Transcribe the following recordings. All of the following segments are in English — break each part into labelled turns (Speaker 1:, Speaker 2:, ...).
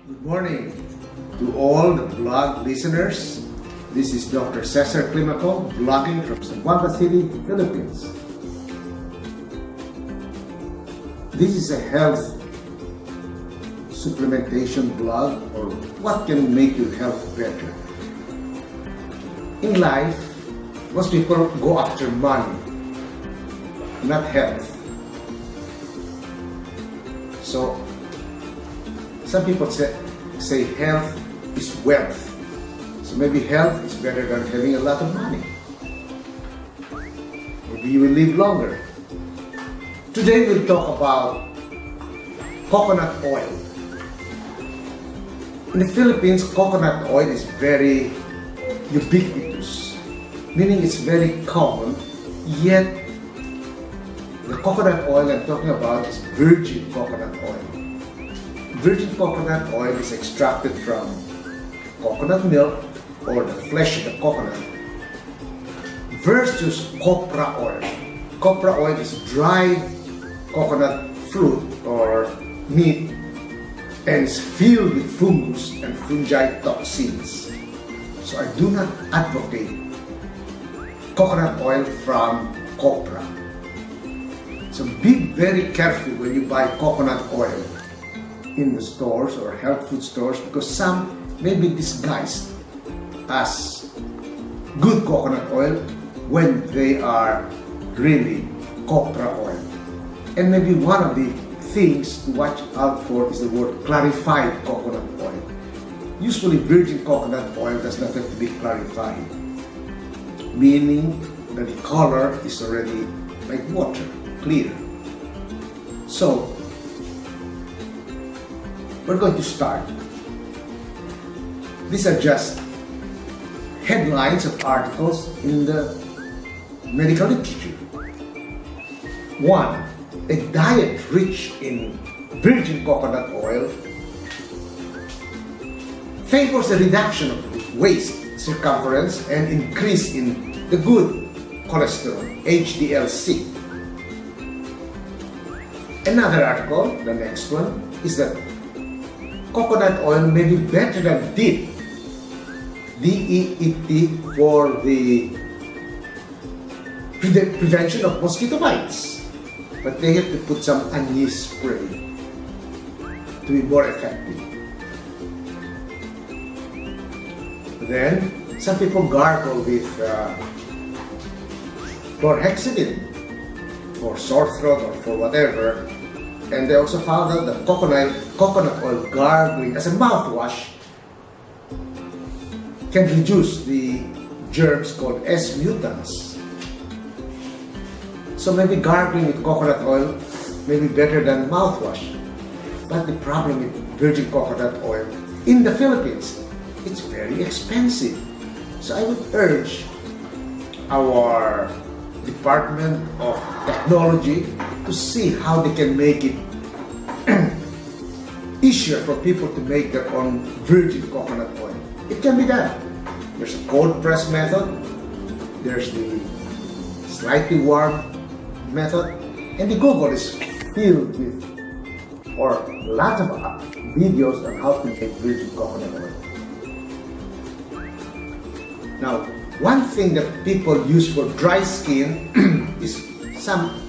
Speaker 1: Good morning to all the blog listeners. This is Dr. Cesar Climaco, blogging from Zamboanga City, Philippines. This is a health supplementation blog, or what can make your health better. In life, most people go after money, not health. So, some people say health is wealth. So maybe health is better than having a lot of money. Maybe you will live longer. Today we'll talk about coconut oil. In the Philippines, coconut oil is very ubiquitous, meaning it's very common, yet the coconut oil I'm talking about is virgin coconut oil. Virgin coconut oil is extracted from coconut milk or the flesh of the coconut versus copra oil. Copra oil is dried coconut fruit or meat and is filled with fungus and fungi toxins. So I do not advocate coconut oil from copra. So be very careful when you buy coconut oil in the stores or health food stores, because some may be disguised as good coconut oil when they are really copra oil. And maybe one of the things to watch out for is the word clarified coconut oil. Usually virgin coconut oil does not have to be clarified, meaning that the color is already like water, clear. So we're going to start. These are just headlines of articles in the medical literature. 1. A diet rich in virgin coconut oil favors the reduction of waist circumference and increase in the good cholesterol, HDL-C. Another article, the next one, is that coconut oil may be better than DEET, D-E-E-T, for the prevention of mosquito bites. But they have to put some anise spray to be more effective. Then, some people gargle with chlorhexidine for sore throat or for whatever. And they also found out that coconut oil gargling as a mouthwash can reduce the germs called S. mutans. So maybe gargling with coconut oil may be better than mouthwash. But the problem with virgin coconut oil in the Philippines, it's very expensive. So I would urge our Department of Technology to see how they can make it easier for people to make their own virgin coconut oil. It can be done. There's a cold press method, there's the slightly warm method, and the Google is filled with lots of videos on how to make virgin coconut oil. Now, one thing that people use for dry skin is some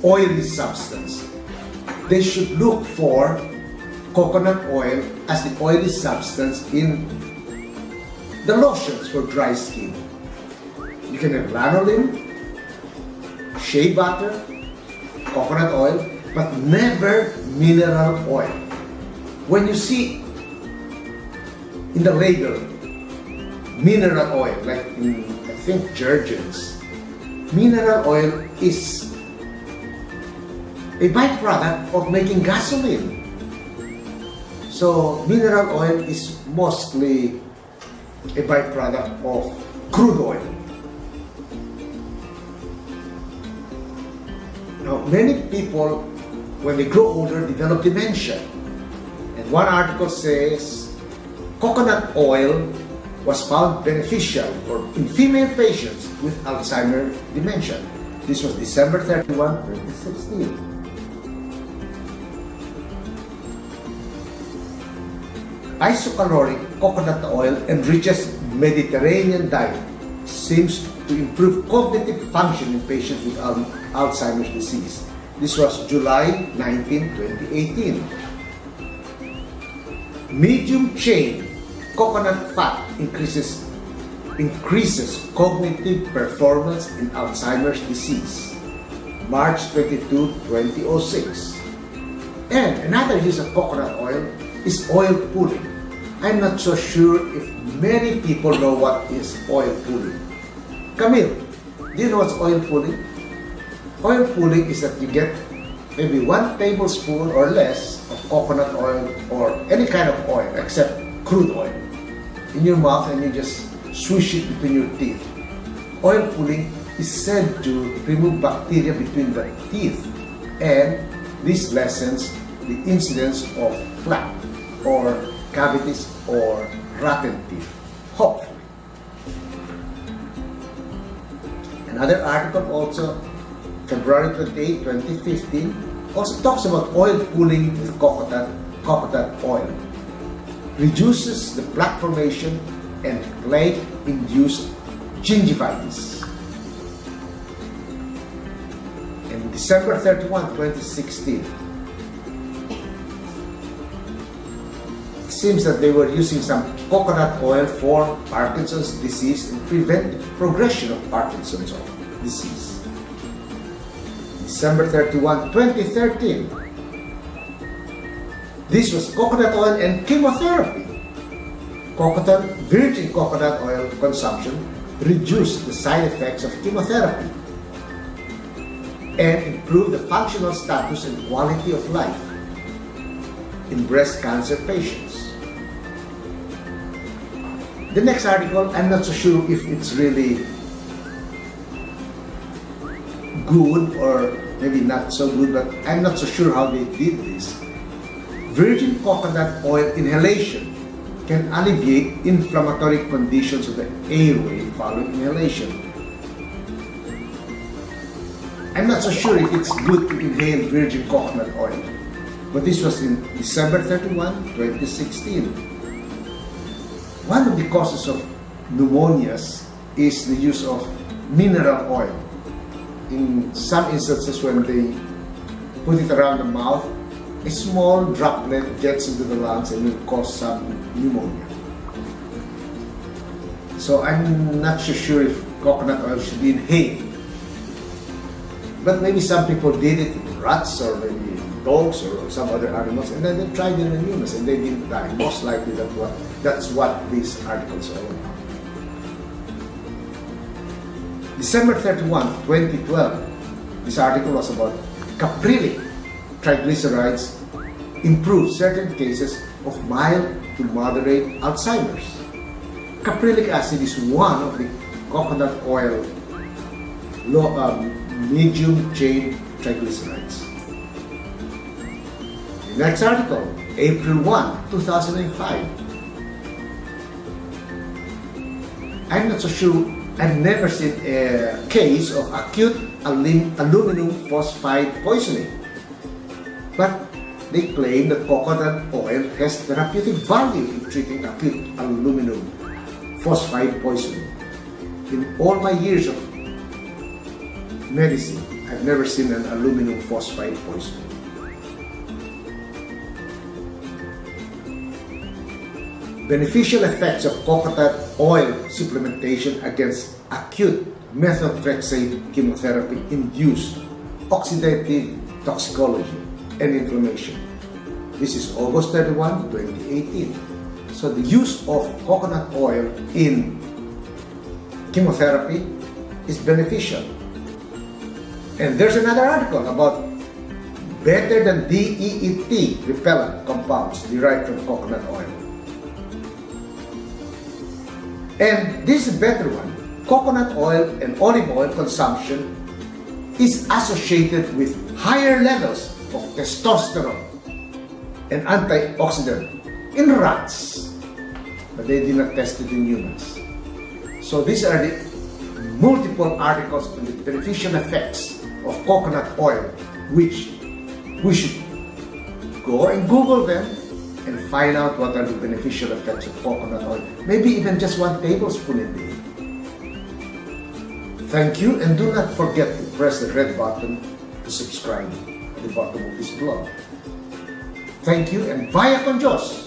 Speaker 1: oily substance. They should look for coconut oil as the oily substance in the lotions for dry skin. You can have lanolin, shea butter, coconut oil, but never mineral oil. When you see in the label mineral oil, like in, I think, Jergens, mineral oil is a byproduct of making gasoline. So mineral oil is mostly a byproduct of crude oil. Now, many people, when they grow older, develop dementia. And one article says coconut oil was found beneficial in female patients with Alzheimer's dementia. This was December 31, 2016. isocaloric coconut oil enriches Mediterranean diet seems to improve cognitive function in patients with Alzheimer's disease. This was July 19, 2018. Medium chain coconut fat increases cognitive performance in Alzheimer's disease. March 22, 2006. And another use of coconut oil is oil pulling. I'm not so sure if many people know what is oil pulling. Camille, do you know what's oil pulling? Oil pulling is that you get maybe 1 tablespoon or less of coconut oil or any kind of oil except crude oil in your mouth and you just swish it between your teeth. Oil pulling is said to remove bacteria between the teeth, and this lessens the incidence of plaque or cavities or rotten teeth, hopefully. Another article also, February 28, 2015, also talks about oil pulling with coconut oil. Reduces the plaque formation and plaque-induced gingivitis. And December 31, 2016, it seems that they were using some coconut oil for Parkinson's disease and prevent the progression of Parkinson's disease. December 31, 2013. This was coconut oil and chemotherapy. Virgin coconut oil consumption reduced the side effects of chemotherapy and improved the functional status and quality of life in breast cancer patients. The next article, I'm not so sure if it's really good or maybe not so good, but I'm not so sure how they did this. Virgin coconut oil inhalation can alleviate inflammatory conditions of the airway following inhalation. I'm not so sure if it's good to inhale virgin coconut oil, but this was in December 31, 2016. One of the causes of pneumonias is the use of mineral oil. In some instances, when they put it around the mouth, a small droplet gets into the lungs and will cause some pneumonia. So I'm not so sure if coconut oil should be inhaled. But maybe some people did it in rats or maybe dogs or some other animals, and then they tried it in humans and they didn't die. Most likely that's what these articles are about. December 31, 2012, this article was about caprylic triglycerides improve certain cases of mild to moderate Alzheimer's. Caprylic acid is one of the coconut oil medium chain triglycerides. The next article, April 1, 2005. I'm not so sure, I've never seen a case of acute aluminum phosphide poisoning. But they claim that coconut oil has therapeutic value in treating acute aluminum phosphide poisoning. In all my years of medicine, I've never seen an aluminum phosphide poisoning. Beneficial effects of coconut oil supplementation against acute methotrexate chemotherapy induced oxidative toxicology and inflammation. This is August 31, 2018. So the use of coconut oil in chemotherapy is beneficial. And there's another article about better than DEET repellent compounds derived from coconut oil. And this is a better one. Coconut oil and olive oil consumption is associated with higher levels of testosterone and antioxidant in rats, but they did not test it in humans. So these are the multiple articles on the beneficial effects of coconut oil, which we should go and Google them and find out what are the beneficial effects of coconut oil. Maybe even just 1 tablespoon a day. Thank you, and do not forget to press the red button to subscribe at the bottom of this blog. Thank you, and vaya con Diyos!